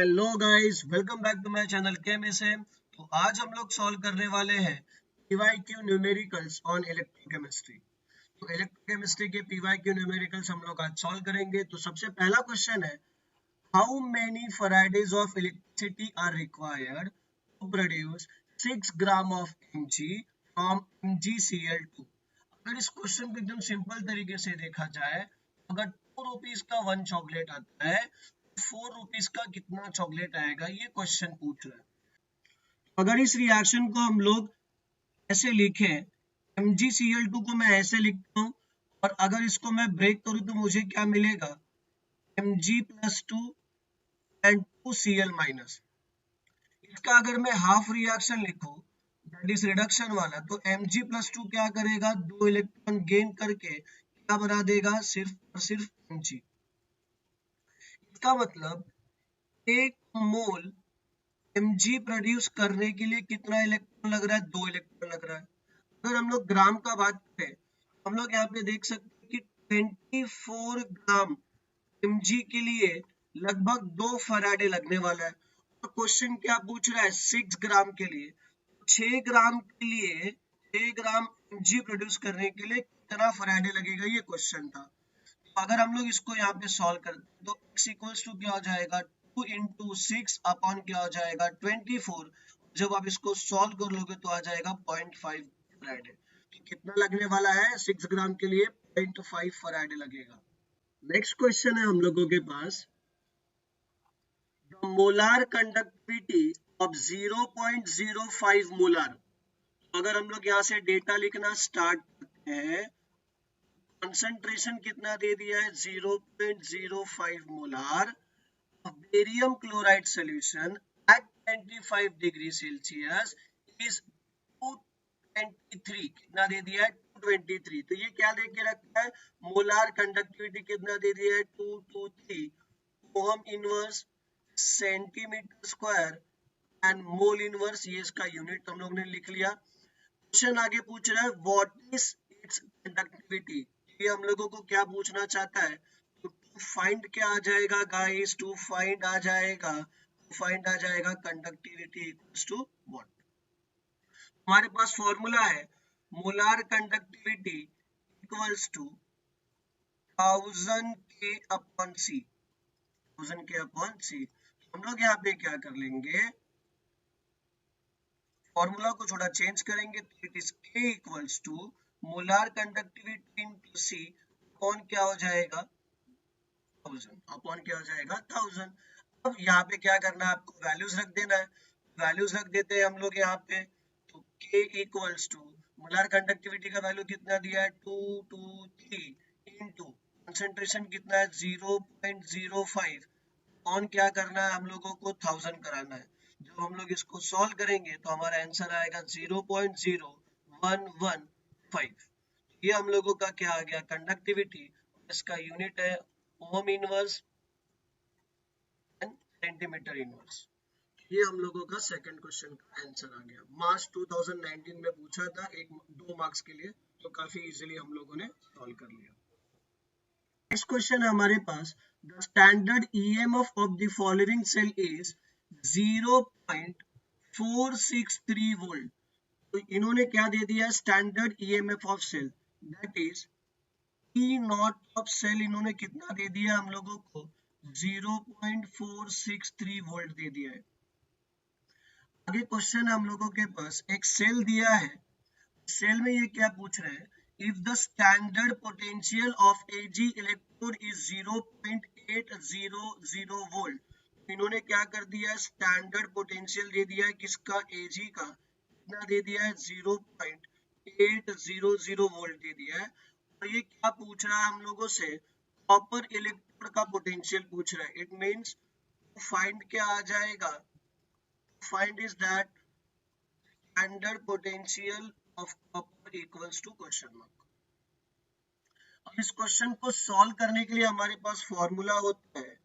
Hello guys, welcome back to my channel chemistry. तो आज हम लोग सॉल्व करने वाले हैं पीवाईक्यू न्यूमेरिकल्स ऑन इलेक्ट्रोकेमिस्ट्री। तो इलेक्ट्रोकेमिस्ट्री के पीवाईक्यू न्यूमेरिकल्स हम लोग आज सॉल्व करेंगे। तो सबसे पहला क्वेश्चन है, how many faradays of electricity are required to produce 6 gram of Mg from MgCl2। अगर इस क्वेश्चन को एकदम सिंपल तरीके से देखा जाए, अगर 2 रुपीज का वन चॉकलेट आता है, 4 रुपीज का कितना चॉकलेट आएगा, ये क्वेश्चन पूछ रहा है। अगर इस रिएक्शन को हम लोग ऐसे लिखें, MgCl2 को मैं ऐसे लिखता हूँ, और अगर इसको मैं ब्रेक करूँ तो मुझे क्या मिलेगा, Mg+2 एंड 2Cl माइनस। इसका अगर मैं हाफ रिएक्शन लिखूं, दैट इज रिडक्शन वाला, तो Mg+2 क्या करेगा, 2 इलेक्ट्रॉन गेन करके क्या बना देगा, सिर्फ और सिर्फ Mg। इसका मतलब 1 मोल Mg प्रोड्यूस करने के लिए कितना इलेक्ट्रॉन लग रहा है, 2 इलेक्ट्रॉन लग रहा है। अगर हम लोग ग्राम का बात करें, हम लोग यहाँ पे देख सकते हैं कि 24 ग्राम Mg के लिए लगभग 2 फराडे लगने वाला है। और क्वेश्चन क्या पूछ रहा है, 6 ग्राम के लिए, 6 ग्राम के लिए 6 ग्राम Mg प्रोड्यूस करने के लिए कितना फराडे लगेगा, ये क्वेश्चन था। तो अगर हम लोग इसको यहाँ पे सॉल्व करते हैं तो x इक्वल्स टू क्या हो जाएगा, 2 इंटू 6 अपॉन क्या हो जाएगा, 24। जब आप इसको सॉल्व कर लोगे तो आ जाएगा 0.5 फराडे। तो कितना लगने वाला है, 6 ग्राम के लिए 0.5 फराडे लगेगा। नेक्स्ट क्वेश्चन है हम लोगों के पास, the molar conductivity of 0.05 molar. अगर हम लोग यहाँ से डेटा लिखना स्टार्ट करते हैं, कंसंट्रेशन कितना दे दिया है, 0.05 molar barium chloride solution at 25 degree Celsius is 223। कितना दे दिया है, 223। तो ये क्या देके रखा है, मोलार कंडक्टिविटी कितना दे दिया है, 223 ohm inverse centimetre square and mole inverse, ये इसका यूनिट हम लोग ने लिख लिया। क्वेश्चन आगे पूछ रहा है, व्हाट इज इट्स कंडक्टिविटी। ये हम लोगों को क्या पूछना चाहता है, तो टू फाइंड क्या आ जाएगा गाइस, टू फाइंड आ जाएगा कंडक्टिविटी इक्वल्स टू व्हाट। हमारे पास फॉर्मूला है, मोलार कंडक्टिविटी इक्वल्स टू 1000 के अपॉन सी, 1000 के अपॉन सी। हम लोग यहाँ पे क्या कर लेंगे, फॉर्मूला को थोड़ा चेंज करेंगे, तो it is K equals to molar conductivity into C upon क्या हो जाएगा, 1000 अपॉन क्या हो जाएगा, 1000। अब यहाँ पे क्या करना है, आपको वैल्यूज रख देना है। वैल्यूज रख देते हैं हम लोग यहाँ पे, तो K equals to molar conductivity का वैल्यू कितना दिया है, 223 इनटू कंसंट्रेशन कितना है, 0.05 ऑन क्या करना है, हम लोगों को 1000 कराना है। जब हम लोग इसको सॉल्व करेंगे तो हमारा आंसर आएगा 0.0115। ये हम लोगों का क्या आ गया, कंडक्टिविटी। इसका यूनिट है ohm inverse and centimetre inverse. ये हम लोगों का सेकंड क्वेश्चन का आंसर आ गया। मार्च 2019 में पूछा था, 2 मार्क्स के लिए, तो काफी इजीली हम लोगों ने सॉल्व कर लिया। नेक्स्ट क्वेश्चन है हमारे पास, the standard EMF of the following cell is 0.463 volt. तो इन्होंने क्या दे दिया, standard EMF of cell, that is E not of cell, इन्होंने कितना दे दिया हम लोगों को, 0.463 वोल्ट दे दिया है। आगे क्वेश्चन हम लोगों के पास, एक सेल दिया है, सेल में ये क्या पूछ रहे हैं, if the standard potential of Ag electrode is 0.800 volt। इन्होंने क्या कर दिया, स्टैंडर्ड पोटेंशियल दे दिया है किसका, Ag का, कितना दे दिया है, 0.800 वोल्ट दे दिया है। और ये क्या पूछ रहा है हम लोगों से, कॉपर इलेक्ट्रोड का पोटेंशियल पूछ रहा है। इट मींस फाइंड क्या आ जाएगा, find is that standard potential of copper equals to question mark. अब इस क्वेश्चन को सॉल्व करने के लिए हमारे पास फॉर्मूला होता है,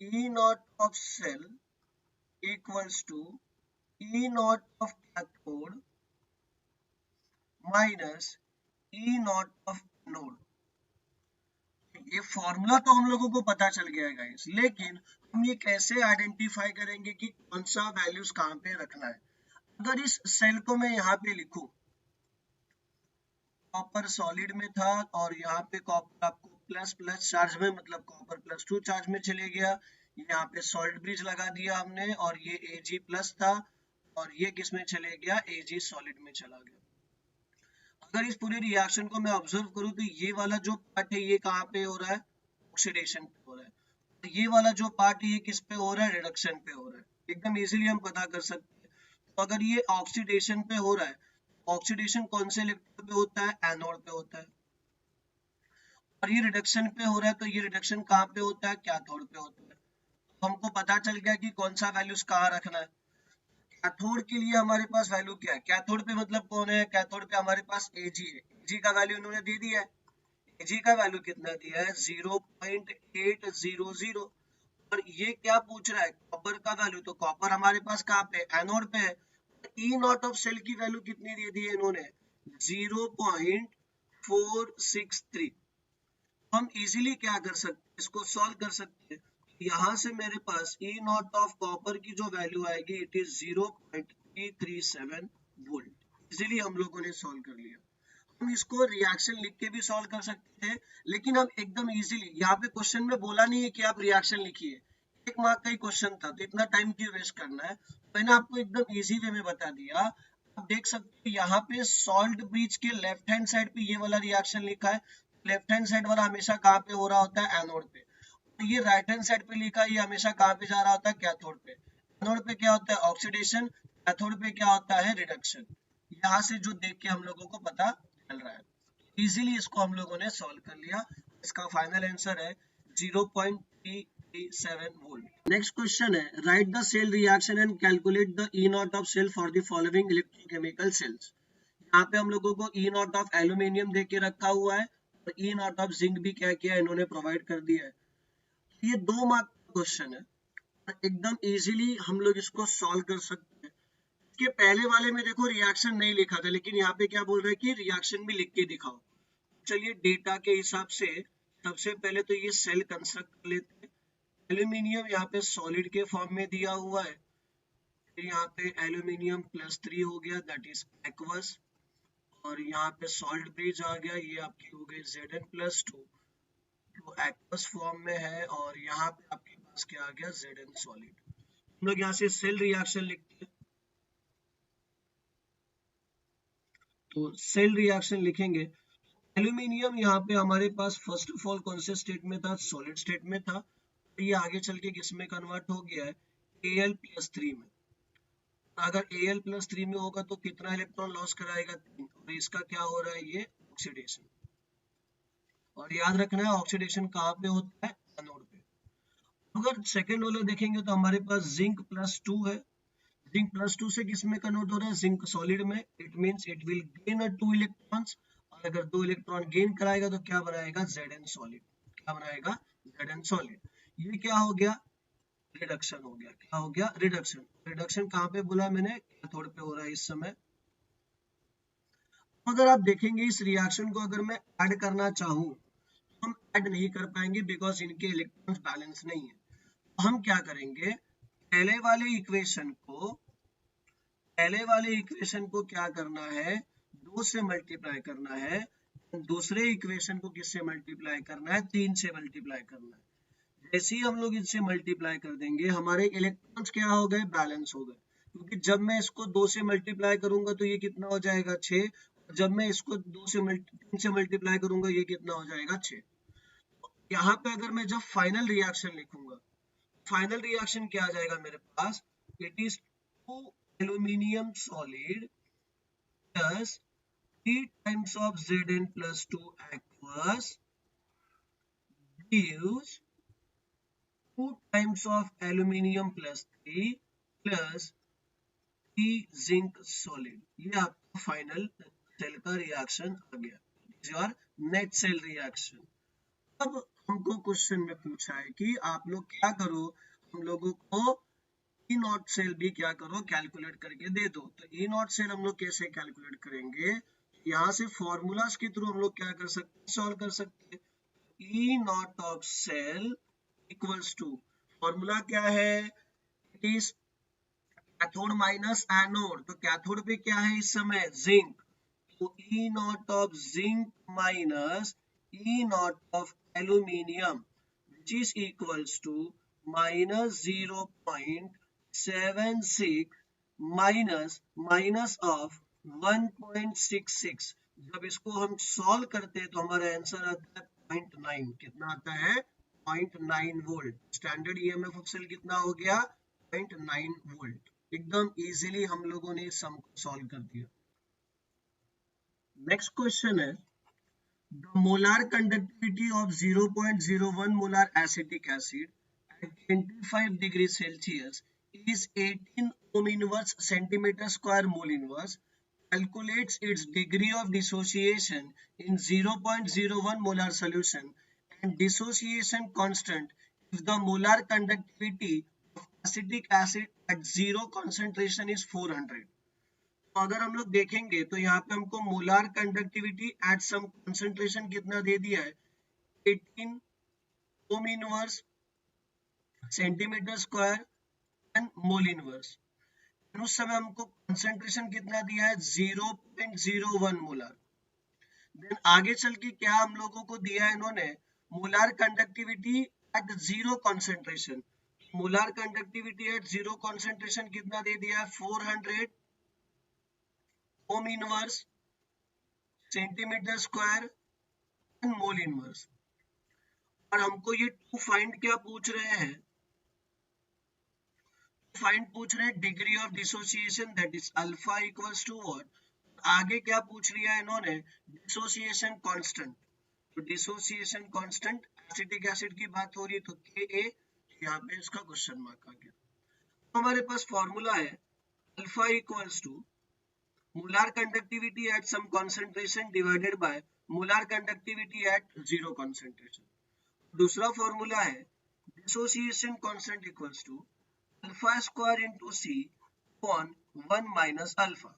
E not of cell equals to E not of cathode minus E not of anode. ये फॉर्मूला तो हम लोगों को पता चल गया है गाइस, लेकिन हम ये कैसे आइडेंटिफाई करेंगे कि कौन सा वैल्यूज कहाँ पे रखना है। अगर इस सेल को मैं यहाँ पे लिखूं, कॉपर सॉलिड में था और यहाँ पे कॉपर आपको प्लस प्लस चार्ज में, मतलब कॉपर +2 चार्ज में चले गया। यहाँ पे सॉल्ट ब्रिज लगा दिया हमने और ये Ag प्लस था और ये किस में चले गया, Ag सॉलिड में चला गया। अगर इस पूरे रिएक्शन को मैं ऑब्जर्व करूं तो ये वाला जो पार्ट है ये कहाँ पे हो रहा है, ऑक्सीडेशन पे हो रहा है। तो ये वाला जो पार्ट है ये किस पे हो रहा है, रिडक्शन पे हो रहा है। एकदम इजीली हम पता कर सकते हैं। तो अगर ये ऑक्सीडेशन पे हो रहा है, ऑक्सीडेशन कौन से इलेक्ट्रोड पे होता है, एनोड पे होता है। और ये रिडक्शन पे हो रहा है तो ये रिडक्शन कहाँ पे होता है, कैथोड पे होता है। तो हमको पता चल गया कि कौन सा वैल्यूज कहाँ रखना है। कैथोड के लिए हमारे पास वैल्यू क्या है, कैथोड पे मतलब कौन है, कैथोड पे हमारे पास Ag है। Ag का वैल्यू इन्होंने दे दिया है। Ag का वैल्यू कितना दिया है, 0.800। और ये क्या पूछ रहा है, कॉपर का वैल्यू। तो कॉपर हमारे पास कहाँ पे, एनोड पे है। ई नॉट ऑफ सेल की वैल्यू कितनी दे दी है इन्होंने, 0.463। हम इजीली क्या कर सकते हैं, इसको सॉल्व कर सकते हैं। यहाँ से मेरे पास ई नॉट ऑफ कॉपर की जो वैल्यू आएगी इट इज 0.337 वोल्ट। इजीली हम लोगों ने सॉल्व कर लिया। हम इसको रिएक्शन लिख के भी सॉल्व कर सकते हैं, लेकिन हम एकदम इजीली, यहाँ पे क्वेश्चन में बोला नहीं है कि आप रिएक्शन लिखिए, 1 मार्क का ही क्वेश्चन था तो इतना टाइम क्यों वेस्ट करना है। मैंने आपको एकदम इजी वे में बता दिया। आप देख सकते हैं यहाँ पे सॉल्ट ब्रिज के लेफ्ट हैंड साइड पे ये वाला रिएक्शन लिखा है। लेफ्ट हैंड साइड वाला हमेशा कहाँ पे हो रहा होता है, एनोड पे। तो ये राइट हैंड साइड पे लिखा है, ये हमेशा कहाँ पे जा रहा होता है, कैथोड पे। एनोड पे क्या होता है, ऑक्सीडेशन। कैथोड पे क्या होता है, रिडक्शन। यहाँ से जो देख के हम लोगों को पता चल रहा है, इजीली इसको हम लोगों ने सॉल्व कर लिया। इसका फाइनल आंसर है 0.337 वोल्ट। नेक्स्ट क्वेश्चन है, write the cell reaction and calculate the E not of cell for the following electrochemical cells. यहाँ पे हम लोगों को ई नॉट ऑफ एल्यूमिनियम दे के रखा हुआ है और ई नॉट ऑफ जिंक भी क्या किया इन्होंने प्रोवाइड कर दिया है। ये 2 मार्क का क्वेश्चन है, एकदम इजीली हम लोग इसको सॉल्व कर सकते हैं। इसके पहले वाले में देखो रिएक्शन नहीं लिखा था, लेकिन यहाँ पे क्या बोल रहे हैं कि रिएक्शन भी लिख के दिखाओ। चलिए डेटा के हिसाब से सबसे पहले तो ये सेल कंस्ट्रक्ट कर लेते हैं। एल्यूमिनियम यहाँ पे सॉलिड के फॉर्म में दिया हुआ है, फिर यहाँ पे एल्यूमिनियम +3 हो गया, दैट इज एक्वस। और यहाँ पे सॉल्ट ब्रिज आ गया, ये आपकी हो गई Zn+2, तो एक्वस फॉर्म में है। और यहाँ पे आपके पास क्या आ गया, Zn सॉलिड। हम लोग यहाँ से सेल रिएक्शन लिखते हैं, तो सेल रिएक्शन लिखेंगे। एल्यूमिनियम यहाँ पे हमारे पास फर्स्ट ऑफ ऑल कौन से स्टेट में था, सॉलिड स्टेट में था। ये आगे चल के किस में कन्वर्ट हो गया है, Al+3 में। अगर Al+3 में होगा तो कितना इलेक्ट्रॉन लॉस कराएगा, 3। और इसका क्या हो रहा है, ये ऑक्सीडेशन। और याद रखना है ऑक्सीडेशन कहाँ पे होता है, एनोड पे। अगर सेकेंड वाला देखेंगे तो हमारे पास Zn+2 है। Zn+2 से किस में कन्वर्ट हो रहा है, जिंक सॉलिड में। It means it will gain 2 electrons. और अगर 2 इलेक्ट्रॉन गेन कराएगा तो क्या बनाएगा, Zn सॉलिड। क्या बनाएगा, Zn सॉलिड। ये क्या हो गया, रिडक्शन हो गया। क्या हो गया, रिडक्शन। रिडक्शन कहाँ पे बोला मैंने, कैथोड पे हो रहा है इस समय। अगर आप देखेंगे इस रिएक्शन को अगर मैं ऐड करना चाहूँ तो हम ऐड नहीं कर पाएंगे, बिकॉज इनके इलेक्ट्रॉन्स बैलेंस नहीं है। तो हम क्या करेंगे, पहले वाले इक्वेशन को क्या करना है, 2 से मल्टीप्लाई करना है। दूसरे इक्वेशन को किससे मल्टीप्लाई करना है, 3 से मल्टीप्लाई करना है। जैसे ही हम लोग इनसे मल्टीप्लाई कर देंगे हमारे इलेक्ट्रॉन्स क्या हो गए, बैलेंस हो गए। क्योंकि जब मैं इसको 2 से मल्टीप्लाई करूंगा तो ये कितना हो जाएगा, 6। जब मैं इसको 3 से मल्टीप्लाई करूंगा ये कितना हो जाएगा, 6। यहाँ पे अगर मैं जब फाइनल रिएक्शन लिखूंगा, फाइनल रिएक्शन क्या आ जाएगा मेरे पास, it is 2 aluminium solid plus 3 times of Zn+2 aqueous gives 2 times of aluminium +3 plus 3 zinc solid। ये आपका फाइनल सेल का रिएक्शन आ गया, योर नेट सेल रिएक्शन। अब हमको क्वेश्चन में पूछा है कि आप लोग क्या करो, हम लोगों को ई नॉट सेल भी क्या करो, कैलकुलेट करके दे दो। तो ई नॉट सेल हम लोग कैसे कैलकुलेट करेंगे, यहाँ से फॉर्मूलाज के थ्रू हम लोग क्या कर सकते हैं, सॉल्व कर सकते हैं। E not of cell equals to, formula क्या है, it is cathode minus anode, तो कैथोड पे क्या है इस समय, जिंक, तो E not of zinc minus E not of aluminium which is equals to minus 0.76 minus of 1.66। जब इसको हम सॉल्व करते हैं तो हमारा आंसर आता है 0.9। कितना आता है, 0.9 volt. Standard EMF of cell कितना हो गया, 0.9 वोल्ट। एकदम इजीली हम लोगों ने सम को सॉल्व कर दिया। नेक्स्ट क्वेश्चन है, the molar conductivity of 0.01 molar acetic acid at 25 degrees Celsius is 18 ohm inverse centimeter square mole inverse. Calculates its degree of dissociation in 0.01 molar solution and dissociation constant if the molar conductivity of acetic acid at zero concentration is 400। तो अगर हम लोग देखेंगे तो यहाँ पे हमको molar conductivity at some concentration कितना दे दिया है, 18 ohm inverse centimetre square and mole inverse. उस समय हमको कंसंट्रेशन कितना दिया है, 0.01 मोलार। देन आगे चल के क्या हम लोगों को दिया है इन्होंने, molar conductivity eight zero concentration. Molar conductivity eight zero concentration कितना दे दिया है, 400 ओम inverse centimetre square and mole inverse. और हमको ये टू फाइंड क्या पूछ रहे हैं, फाइंड पूछ रहे हैं degree of dissociation, that is alpha equals to what, आगे क्या पूछ लिया है इन्होंने, डिसोसिएशन कांस्टेंट। तो डिसोसिएशन कांस्टेंट एसिटिक एसिड की बात हो रही है तो Ka, यहाँ पे इसका क्वेश्चन मार्क आ गया। तो हमारे पास फॉर्मूला है alpha equals to molar conductivity at some concentration divided by molar conductivity at zero concentration। दूसरा फॉर्मूला है dissociation constant equals to alpha square into c upon 1 minus alpha।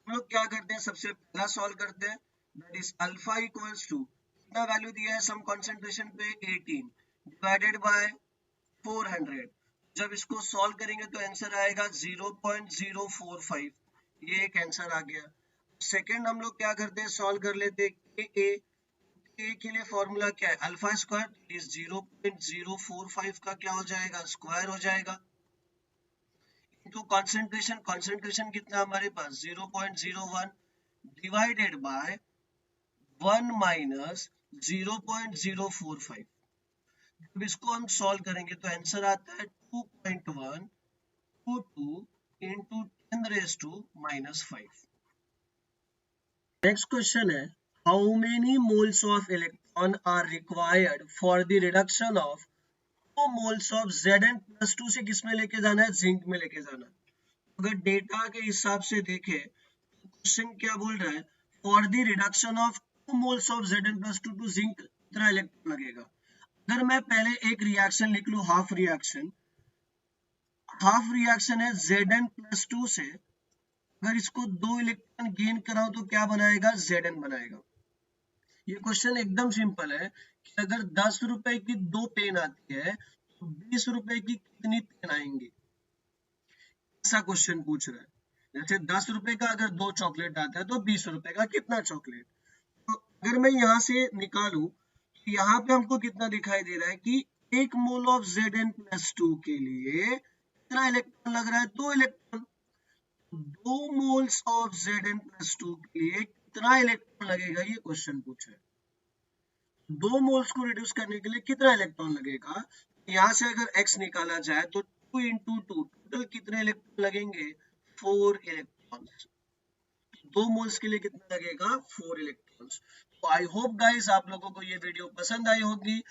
हम लोग क्या करते हैं, सबसे पहला सॉल्व करते हैं, that is alpha equals to कितना वैल्यू दिया है सम कंसंट्रेशन पे, 18 डिवाइडेड बाय 400। जब इसको सॉल्व करेंगे तो आंसर आएगा 0.045। ये एक आंसर आ गया। सेकंड हम लोग क्या करते हैं, सॉल्व कर लेते हैं के के लिए फॉर्मूला क्या है, अल्फा स्क्वायर इज 0.045 का क्या हो जाएगा, स्क्वायर हो जाएगा, इनटू कंसंट्रेशन, कंसंट्रेशन कितना हमारे पास 0.01 डिवाइडेड बाय 1 माइनस 0.045। जब इसको हम सॉल्व करेंगे तो आंसर आता है 2.122 into 10 raised to minus 5। Next question है, how many moles of electron are required for the reduction of 2 moles of Zn+2 से किसमें लेके जाना है, जिंक में लेके जाना है। अगर डेटा के हिसाब से देखें तो क्वेश्चन क्या बोल रहा है, for the reduction of 2 moles of Zn+2 to zinc कितना इलेक्ट्रॉन लगेगा। अगर मैं पहले एक रिएक्शन लिख लूं, हाफ रिएक्शन है Zn+2 से, अगर इसको 2 इलेक्ट्रॉन गेन कराऊं तो क्या बनाएगा, Zn बनाएगा। ये क्वेश्चन एकदम सिंपल है कि अगर 10 रुपए की 2 पेन आती है तो 20 रुपए की कितनी पेन आएंगी, ऐसा क्वेश्चन पूछ रहा है। जैसे 10 रुपए का अगर 2 चॉकलेट आता है तो 20 रुपए का कितना चॉकलेट। तो अगर मैं यहाँ से निकालूं तो यहाँ पे हमको कितना दिखाई दे रहा है कि 1 मोल ऑफ Zn+2 के लिए कितना इलेक्ट्रॉन लग रहा है, 2 इलेक्ट्रॉन। 2 मोल्स ऑफ Zn+2 के लिए कितना इलेक्ट्रॉन लगेगा, ये क्वेश्चन पूछा है। 2 मोल्स को रिड्यूस करने के लिए कितना इलेक्ट्रॉन लगेगा, यहाँ से अगर x निकाला जाए तो 2 into 2 टोटल कितने इलेक्ट्रॉन लगेंगे, 4 इलेक्ट्रॉन्स। 2 मोल्स के लिए कितना लगेगा, 4 इलेक्ट्रॉन्स। तो आई होप गाइस आप लोगों को ये वीडियो पसंद आई होगी।